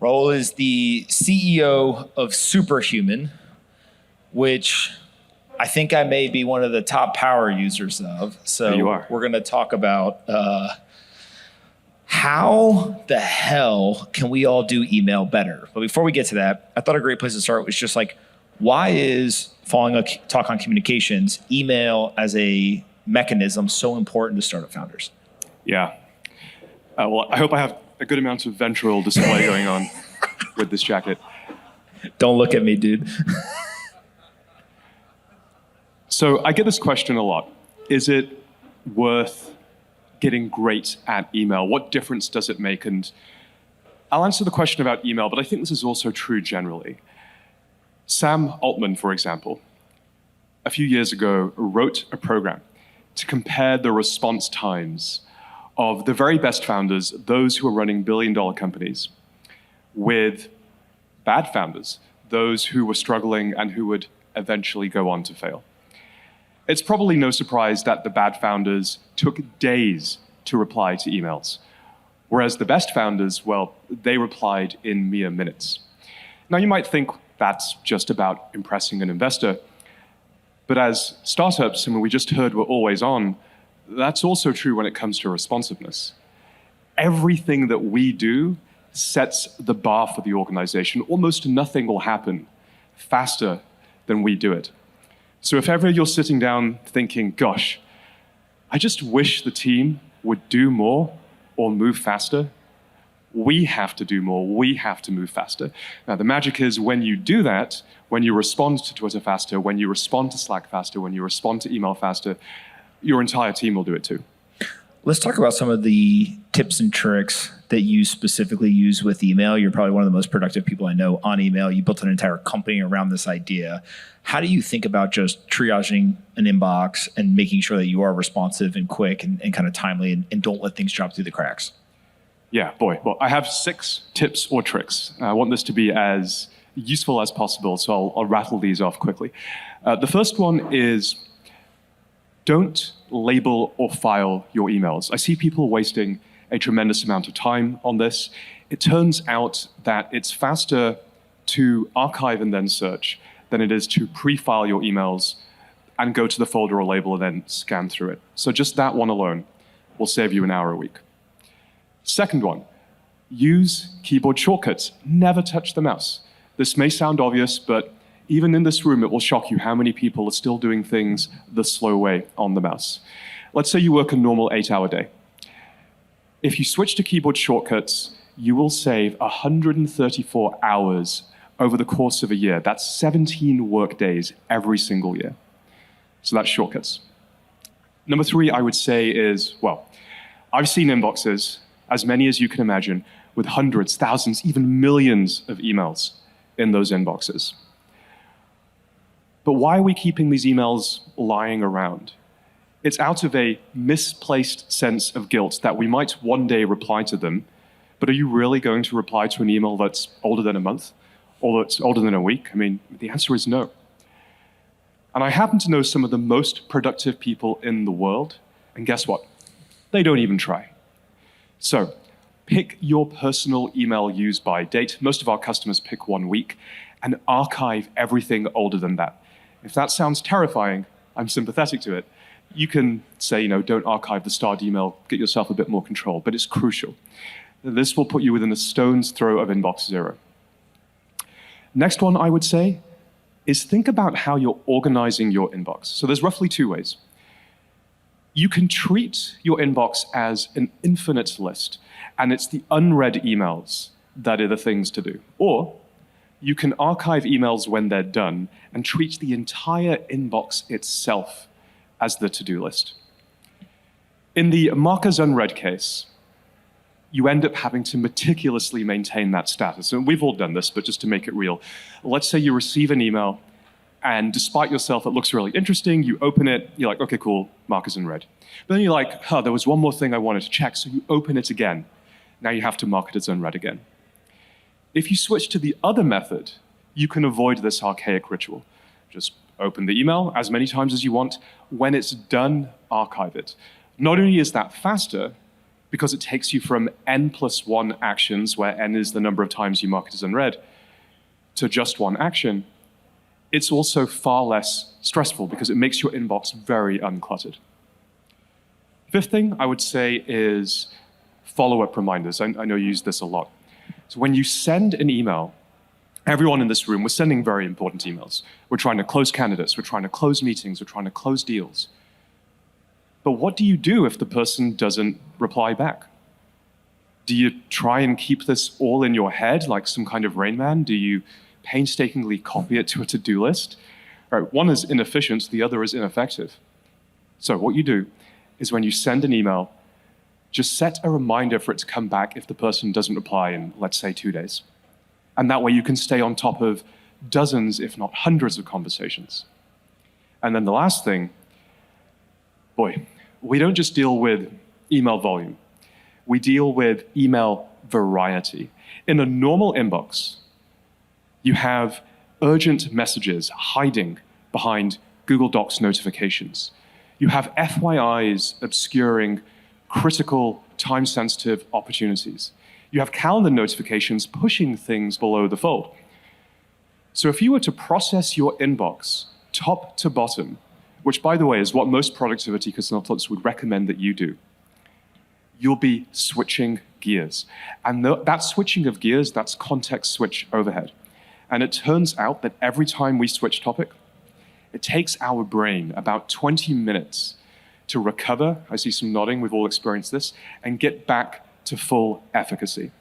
Raul is the CEO of Superhuman, which I think I may be one of the top power users of. So you are. We're going to talk about how the hell can we all do email better? But before we get to that, I thought a great place to start was just like, why is following a talk on communications, email as a mechanism so important to startup founders? Yeah. Well, I hope I have a good amount of ventral display going on with this jacket. Don't look at me, dude. So I get this question a lot. Is it worth getting great at email? What difference does it make? And I'll answer the question about email, but I think this is also true generally. Sam Altman, for example, a few years ago wrote a program to compare the response times of the very best founders, those who are running billion-dollar companies, with bad founders, those who were struggling and who would eventually go on to fail. It's probably no surprise that the bad founders took days to reply to emails, whereas the best founders, well, they replied in mere minutes. Now, you might think that's just about impressing an investor, but as startups, we just heard we're always on, that's also true when it comes to responsiveness. Everything that we do sets the bar for the organization. Almost nothing will happen faster than we do it. So if ever you're sitting down thinking, gosh, I just wish the team would do more or move faster, we have to do more, we have to move faster. Now, the magic is when you do that, when you respond to Twitter faster, when you respond to Slack faster, when you respond to email faster, your entire team will do it too. Let's talk about some of the tips and tricks that you specifically use with email. You're probably one of the most productive people I know on email. You built an entire company around this idea. How do you think about just triaging an inbox and making sure that you are responsive and quick and kind of timely and don't let things drop through the cracks? Yeah, boy. Well, I have 6 tips or tricks. I want this to be as useful as possible, so I'll rattle these off quickly. The first one is don't label or file your emails. I see people wasting a tremendous amount of time on this. It turns out that it's faster to archive and then search than it is to pre-file your emails and go to the folder or label and then scan through it. So just that one alone will save you an hour a week. Second one, use keyboard shortcuts. Never touch the mouse. This may sound obvious, but even in this room, it will shock you how many people are still doing things the slow way on the mouse. Let's say you work a normal 8-hour day. If you switch to keyboard shortcuts, you will save 134 hours over the course of a year. That's 17 work days every single year. So that's shortcuts. Number 3, I would say is, well, I've seen inboxes, as many as you can imagine, with hundreds, thousands, even millions of emails in those inboxes. But why are we keeping these emails lying around? It's out of a misplaced sense of guilt that we might one day reply to them, but are you really going to reply to an email that's older than a month or that's older than a week? I mean, the answer is no. And I happen to know some of the most productive people in the world, and guess what? They don't even try. So pick your personal email use by date. Most of our customers pick 1 week and archive everything older than that. If that sounds terrifying, I'm sympathetic to it. You can say, don't archive the starred email, get yourself a bit more control, but it's crucial. This will put you within a stone's throw of inbox zero. Next one I would say is think about how you're organizing your inbox. So there's roughly 2 ways. You can treat your inbox as an infinite list, and it's the unread emails that are the things to do. Or you can archive emails when they're done and treat the entire inbox itself as the to-do list. In the mark as unread case, you end up having to meticulously maintain that status. And we've all done this, but just to make it real. Let's say you receive an email, and despite yourself, it looks really interesting. You open it, you're like, okay, cool, mark as unread. But then you're like, there was one more thing I wanted to check, so you open it again. Now you have to mark it as unread again. If you switch to the other method, you can avoid this archaic ritual. Just open the email as many times as you want. When it's done, archive it. Not only is that faster, because it takes you from n+1 actions, where n is the number of times you mark it as unread, to just one action, it's also far less stressful because it makes your inbox very uncluttered. Fifth thing I would say is follow-up reminders. I know you use this a lot. So when you send an email, everyone in this room, we're sending very important emails. We're trying to close candidates, we're trying to close meetings, we're trying to close deals. But what do you do if the person doesn't reply back? Do you try and keep this all in your head like some kind of Rain Man? Do you painstakingly copy it to a to-do list? Right, one is inefficient, the other is ineffective. So what you do is when you send an email, just set a reminder for it to come back if the person doesn't reply in, let's say, 2 days. And that way you can stay on top of dozens, if not hundreds of conversations. And then the last thing, boy, we don't just deal with email volume. We deal with email variety. In a normal inbox, you have urgent messages hiding behind Google Docs notifications. You have FYIs obscuring critical, time-sensitive opportunities. You have calendar notifications pushing things below the fold. So if you were to process your inbox top to bottom, which, by the way, is what most productivity consultants would recommend that you do, you'll be switching gears. And that switching of gears, that's context switch overhead. And it turns out that every time we switch topic, it takes our brain about 20 minutes to recover. I see some nodding, we've all experienced this, and get back to full efficacy.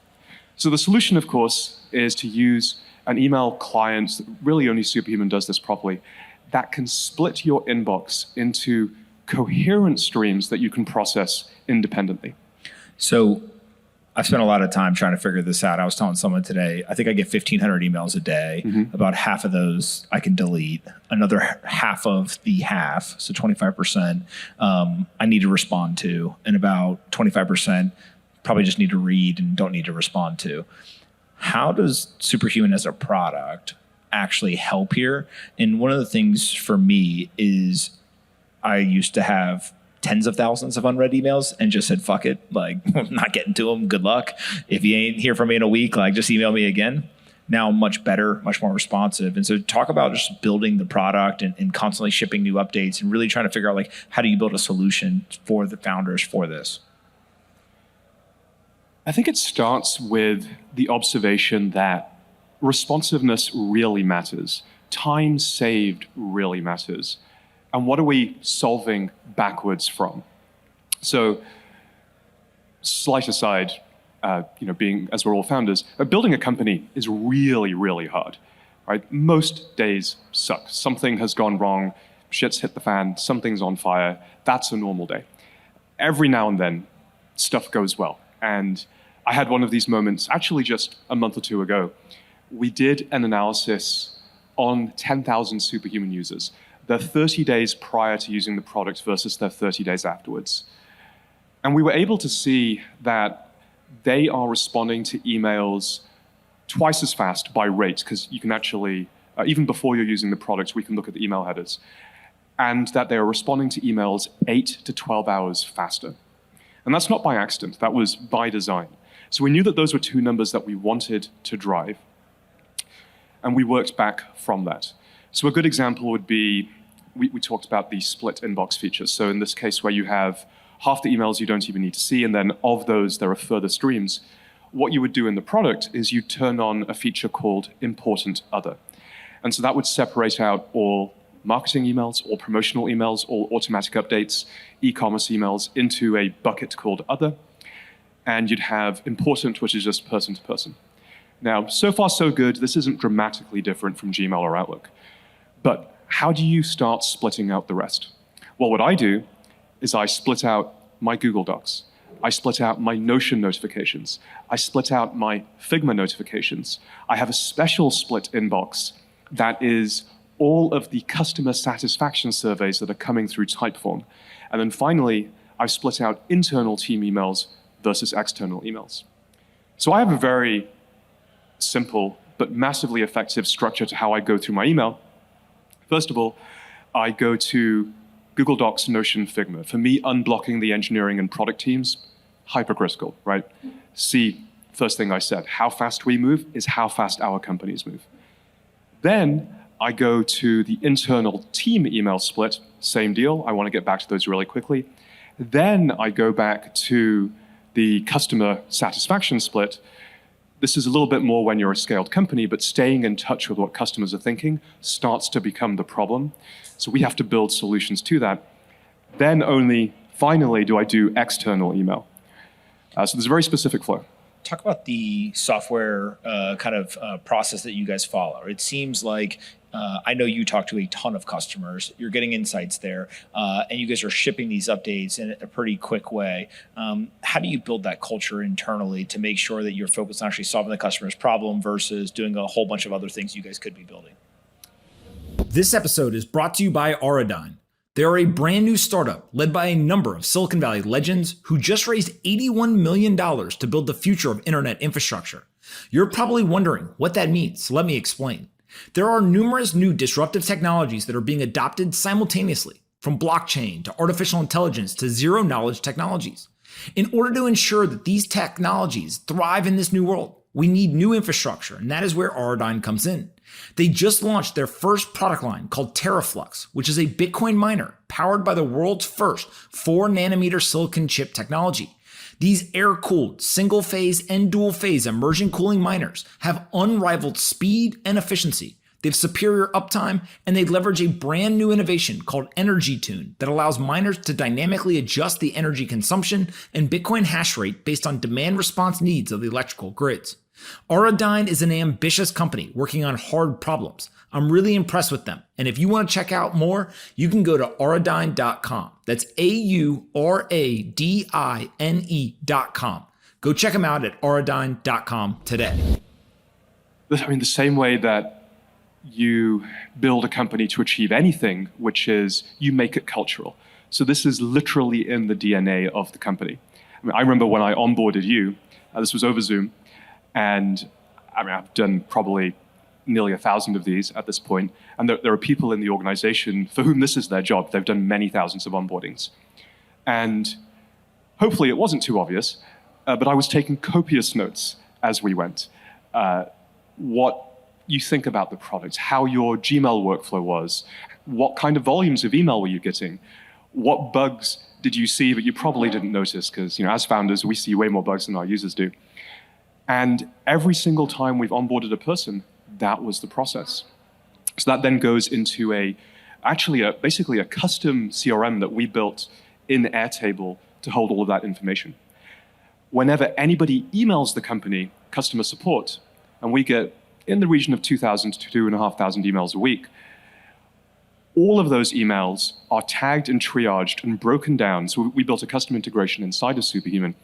So the solution, of course, is to use an email client, really only Superhuman does this properly, that can split your inbox into coherent streams that you can process independently. So I've spent a lot of time trying to figure this out. I was telling someone today, I think I get 1,500 emails a day. Mm-hmm. About half of those I can delete. Another half of the half, so 25%, I need to respond to. And about 25% probably just need to read and don't need to respond to. How does Superhuman as a product actually help here? And one of the things for me is I used to have tens of thousands of unread emails and just said, fuck it, like, I'm not getting to them, good luck. If you ain't hear from me in a week, like, just email me again. Now much better, much more responsive. And so talk about just building the product and constantly shipping new updates and really trying to figure out, like, how do you build a solution for the founders for this? I think it starts with the observation that responsiveness really matters. Time saved really matters. And what are we solving backwards from? So, slight aside, being, as we're all founders, building a company is really, really hard, right? Most days suck. Something has gone wrong, shit's hit the fan, something's on fire. That's a normal day. Every now and then, stuff goes well. And I had one of these moments, actually just a month or two ago. We did an analysis on 10,000 Superhuman users. Their 30 days prior to using the product versus their 30 days afterwards. And we were able to see that they are responding to emails twice as fast by rate, because you can actually, even before you're using the product, we can look at the email headers, and that they are responding to emails 8 to 12 hours faster. And that's not by accident, that was by design. So we knew that those were two numbers that we wanted to drive, and we worked back from that. So a good example would be, we talked about the split inbox feature. So in this case where you have half the emails you don't even need to see, and then of those there are further streams, what you would do in the product is you turn on a feature called important other. And so that would separate out all marketing emails, all promotional emails, all automatic updates, e-commerce emails into a bucket called other. And you'd have important, which is just person to person. Now, so far so good. This isn't dramatically different from Gmail or Outlook. But how do you start splitting out the rest? Well, what I do is I split out my Google Docs. I split out my Notion notifications. I split out my Figma notifications. I have a special split inbox that is all of the customer satisfaction surveys that are coming through Typeform. And then finally, I split out internal team emails versus external emails. So I have a very simple but massively effective structure to how I go through my email. First of all, I go to Google Docs, Notion, Figma. For me, unblocking the engineering and product teams, hypercritical, right? C, first thing I said, how fast we move is how fast our companies move. Then I go to the internal team email split, same deal. I want to get back to those really quickly. Then I go back to the customer satisfaction split. This is a little bit more when you're a scaled company, but staying in touch with what customers are thinking starts to become the problem. So we have to build solutions to that. Then only finally do I do external email. So there's a very specific flow. Talk about the software process that you guys follow. It seems like, I know you talk to a ton of customers, you're getting insights there, and you guys are shipping these updates in a pretty quick way. How do you build that culture internally to make sure that you're focused on actually solving the customer's problem versus doing a whole bunch of other things you guys could be building? This episode is brought to you by Auradine. They are a brand new startup led by a number of Silicon Valley legends who just raised $81 million to build the future of internet infrastructure. You're probably wondering what that means, so let me explain. There are numerous new disruptive technologies that are being adopted simultaneously, from blockchain to artificial intelligence to zero-knowledge technologies. In order to ensure that these technologies thrive in this new world, we need new infrastructure, and that is where Auradine comes in. They just launched their first product line called Teraflux, which is a Bitcoin miner powered by the world's first 4-nanometer silicon chip technology. These air-cooled, single-phase and dual-phase immersion cooling miners have unrivaled speed and efficiency. They have superior uptime, and they leverage a brand new innovation called Energy Tune that allows miners to dynamically adjust the energy consumption and Bitcoin hash rate based on demand response needs of the electrical grids. Auradine is an ambitious company working on hard problems. I'm really impressed with them. And if you want to check out more, you can go to auradine.com. That's AURADINE.com. Go check them out at auradine.com today. I mean, the same way that you build a company to achieve anything, which is you make it cultural. So this is literally in the DNA of the company. I mean, I remember when I onboarded you, this was over Zoom, and I mean, I've done probably nearly 1,000 of these at this point, and there are people in the organization for whom this is their job. They've done many thousands of onboardings. And hopefully it wasn't too obvious, but I was taking copious notes as we went. What you think about the product, how your Gmail workflow was, what kind of volumes of email were you getting, what bugs did you see that you probably didn't notice, because as founders, we see way more bugs than our users do. And every single time we've onboarded a person, that was the process. So that then goes into basically a custom CRM that we built in Airtable to hold all of that information. Whenever anybody emails the company, customer support, and we get in the region of 2,000 to 2,500 emails a week, all of those emails are tagged and triaged and broken down. So we built a custom integration inside of Superhuman.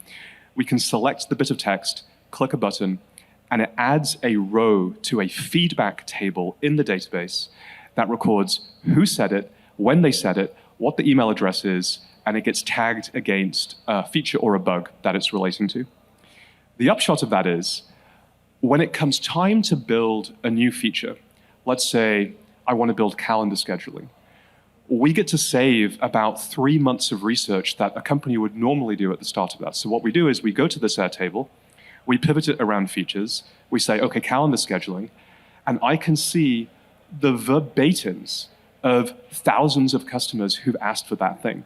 We can select the bit of text, click a button, and it adds a row to a feedback table in the database that records who said it, when they said it, what the email address is, and it gets tagged against a feature or a bug that it's relating to. The upshot of that is, when it comes time to build a new feature, let's say I want to build calendar scheduling, we get to save about 3 months of research that a company would normally do at the start of that. So what we do is we go to this Airtable, we pivot it around features, we say, okay, calendar scheduling, and I can see the verbatims of thousands of customers who've asked for that thing.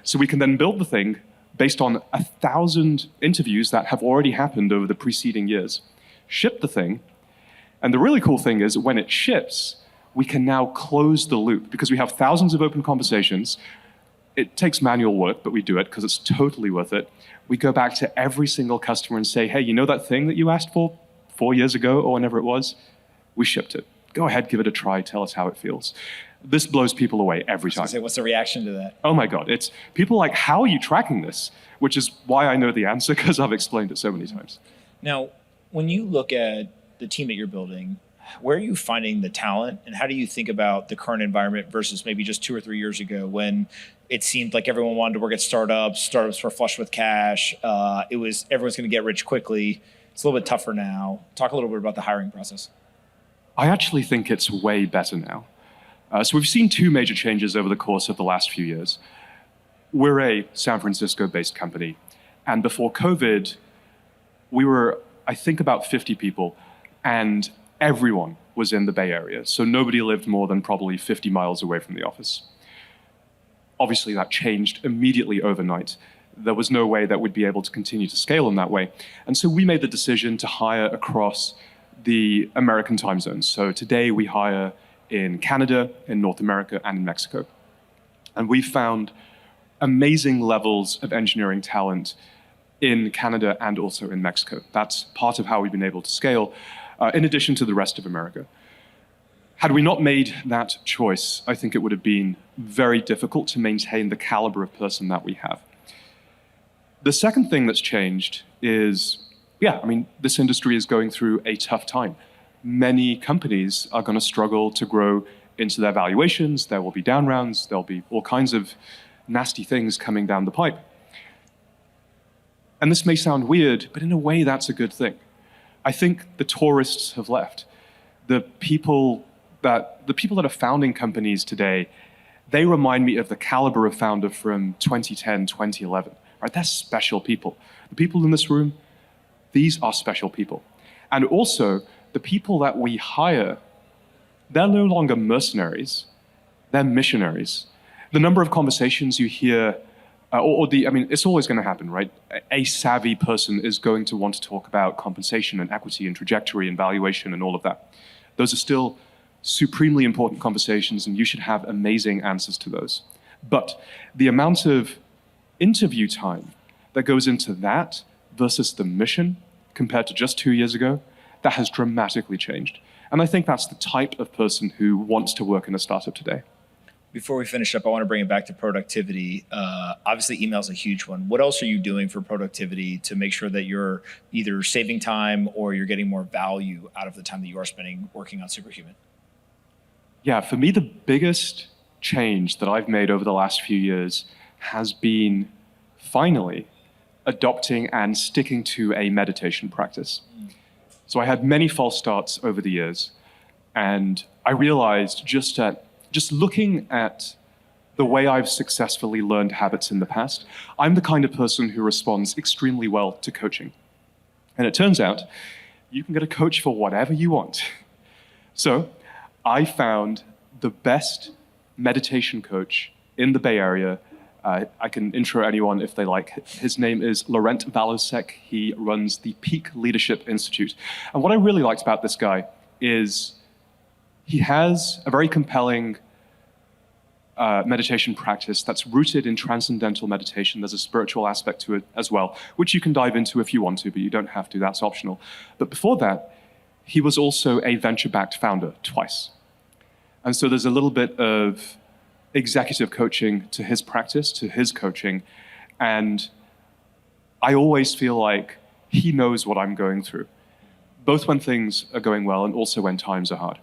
So we can then build the thing based on 1,000 interviews that have already happened over the preceding years, ship the thing, and the really cool thing is when it ships, we can now close the loop because we have thousands of open conversations. It takes manual work, but we do it because it's totally worth it. We go back to every single customer and say, hey, you know that thing that you asked for 4 years ago or whenever it was? We shipped it. Go ahead, give it a try, tell us how it feels. This blows people away every time. What's the reaction to that? Oh my God, it's people like, how are you tracking this? Which is why I know the answer because I've explained it so many times. Now, when you look at the team that you're building, where are you finding the talent, and how do you think about the current environment versus maybe just 2 or 3 years ago when it seemed like everyone wanted to work at startups were flush with cash, everyone's going to get rich quickly. It's a little bit tougher now. Talk a little bit about the hiring process. I actually think it's way better now. So we've seen 2 major changes over the course of the last few years. We're a San Francisco-based company, And before COVID, we were, I think, about 50 people, and everyone was in the Bay Area. So nobody lived more than probably 50 miles away from the office. Obviously, that changed immediately overnight. There was no way that we'd be able to continue to scale in that way. And so we made the decision to hire across the American time zones. So today we hire in Canada, in North America, and in Mexico. And we found amazing levels of engineering talent in Canada and also in Mexico. That's part of how we've been able to scale, in addition to the rest of America. Had we not made that choice, I think it would have been very difficult to maintain the caliber of person that we have. The second thing that's changed is, this industry is going through a tough time. Many companies are going to struggle to grow into their valuations. There will be down rounds. There'll be all kinds of nasty things coming down the pipe. And this may sound weird, but in a way, that's a good thing. I think the tourists have left. The people that are founding companies today, they remind me of the caliber of founder from 2010, 2011. Right? They're special people. The people in this room, these are special people. And also, the people that we hire, they're no longer mercenaries, they're missionaries. The number of conversations you hear, it's always going to happen, right? A savvy person is going to want to talk about compensation and equity and trajectory and valuation and all of that. Those are still supremely important conversations, and you should have amazing answers to those. But the amount of interview time that goes into that versus the mission compared to just 2 years ago, that has dramatically changed. And I think that's the type of person who wants to work in a startup today. Before we finish up, I want to bring it back to productivity. Obviously, email is a huge one. What else are you doing for productivity to make sure that you're either saving time or you're getting more value out of the time that you are spending working on Superhuman? Yeah, for me, the biggest change that I've made over the last few years has been finally adopting and sticking to a meditation practice. So I had many false starts over the years, and I realized just looking at the way I've successfully learned habits in the past, I'm the kind of person who responds extremely well to coaching. And it turns out you can get a coach for whatever you want. So I found the best meditation coach in the Bay Area. I can intro anyone if they like. His name is Laurent Valosek. He runs the Peak Leadership Institute. And what I really liked about this guy is he has a very compelling meditation practice that's rooted in transcendental meditation. There's a spiritual aspect to it as well, which you can dive into if you want to, but you don't have to. That's optional. But before that, he was also a venture-backed founder twice. And so there's a little bit of executive coaching to his practice, to his coaching. And I always feel like he knows what I'm going through, both when things are going well and also when times are hard.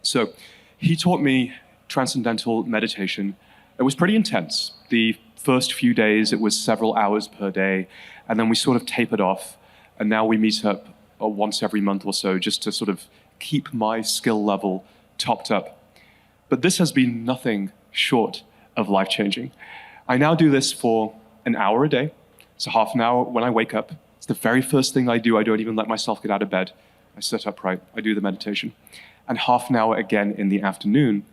So he taught me transcendental meditation. It was pretty intense. The first few days, it was several hours per day. And then we sort of tapered off. And now we meet up once every month or so just to sort of keep my skill level topped up. But this has been nothing short of life-changing. I now do this for an hour a day. So half an hour when I wake up. It's the very first thing I do. I don't even let myself get out of bed. I sit upright. I do the meditation. And half an hour again in the afternoon.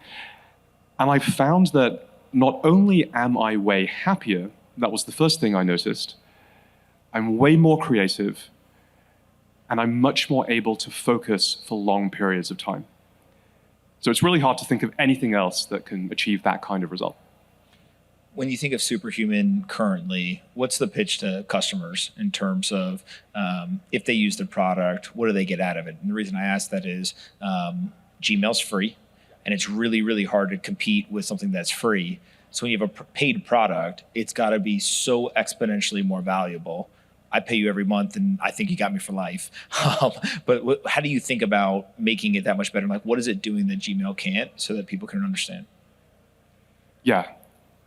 And I found that not only am I way happier, that was the first thing I noticed, I'm way more creative, and I'm much more able to focus for long periods of time. So it's really hard to think of anything else that can achieve that kind of result. When you think of Superhuman currently, what's the pitch to customers in terms of if they use the product, what do they get out of it? And the reason I ask that is Gmail's free, and it's really, really hard to compete with something that's free. So when you have a paid product, it's got to be so exponentially more valuable. I pay you every month, and I think you got me for life. But how do you think about making it that much better? Like, what is it doing that Gmail can't, so that people can understand? Yeah.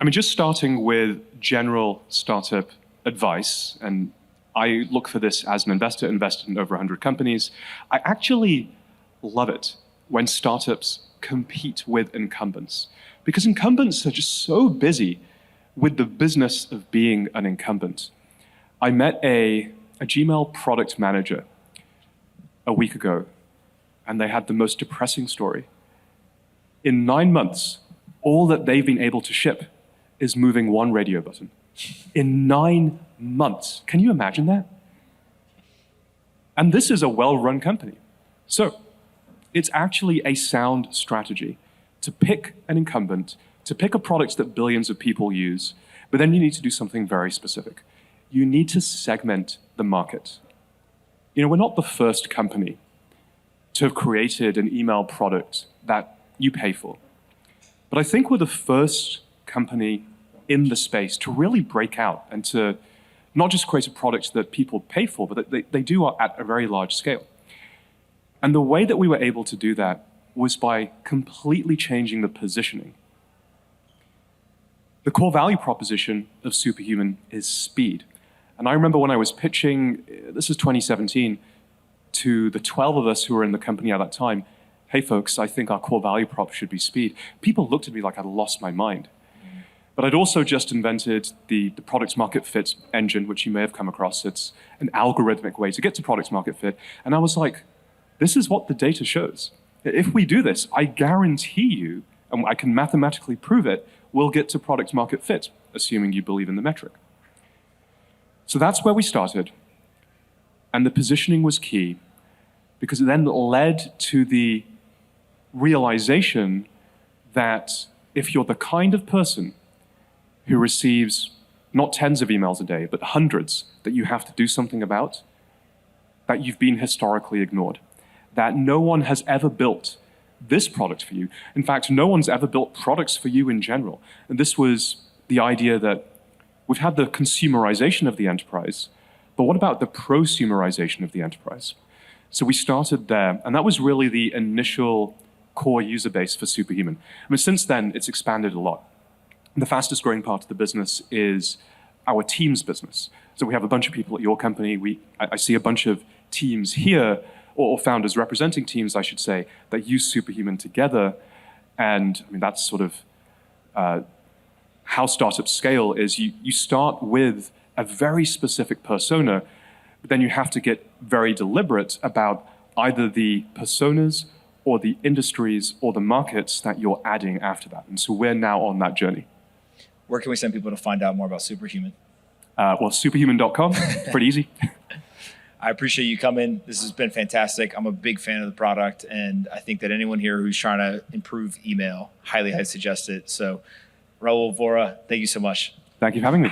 I mean, just starting with general startup advice, and I look for this as an investor, invested in over 100 companies. I actually love it when startups compete with incumbents, because incumbents are just so busy with the business of being an incumbent. I met a Gmail product manager a week ago, and they had the most depressing story. In 9 months, all that they've been able to ship is moving one radio button. In 9 months. Can you imagine that? And this is a well-run company. So it's actually a sound strategy to pick an incumbent, to pick a product that billions of people use, but then you need to do something very specific. You need to segment the market. You know, we're not the first company to have created an email product that you pay for. But I think we're the first company in the space to really break out and to not just create a product that people pay for, but that they do at a very large scale. And the way that we were able to do that was by completely changing the positioning. The core value proposition of Superhuman is speed. And I remember when I was pitching, this is 2017, to the 12 of us who were in the company at that time, hey folks, I think our core value prop should be speed. People looked at me like I'd lost my mind. But I'd also just invented the product market fit engine, which you may have come across. It's an algorithmic way to get to product market fit. And I was like, this is what the data shows. If we do this, I guarantee you, and I can mathematically prove it, we'll get to product market fit, assuming you believe in the metric. So that's where we started. And the positioning was key because it then led to the realization that if you're the kind of person who receives not tens of emails a day, but hundreds that you have to do something about, that you've been historically ignored, that no one has ever built this product for you. In fact, no one's ever built products for you in general. And this was the idea that we've had the consumerization of the enterprise, but what about the prosumerization of the enterprise? So we started there, and that was really the initial core user base for Superhuman. I mean, since then, it's expanded a lot. The fastest growing part of the business is our teams business. So we have a bunch of people at your company. I see a bunch of teams here, or founders representing teams, I should say, that use Superhuman together. And I mean, that's sort of how startups scale is you start with a very specific persona, but then you have to get very deliberate about either the personas or the industries or the markets that you're adding after that. And so we're now on that journey. Where can we send people to find out more about Superhuman? Well, superhuman.com, pretty easy. I appreciate you coming. This has been fantastic. I'm a big fan of the product, and I think that anyone here who's trying to improve email, highly suggest it. So, Raul, Vora, thank you so much. Thank you for having me.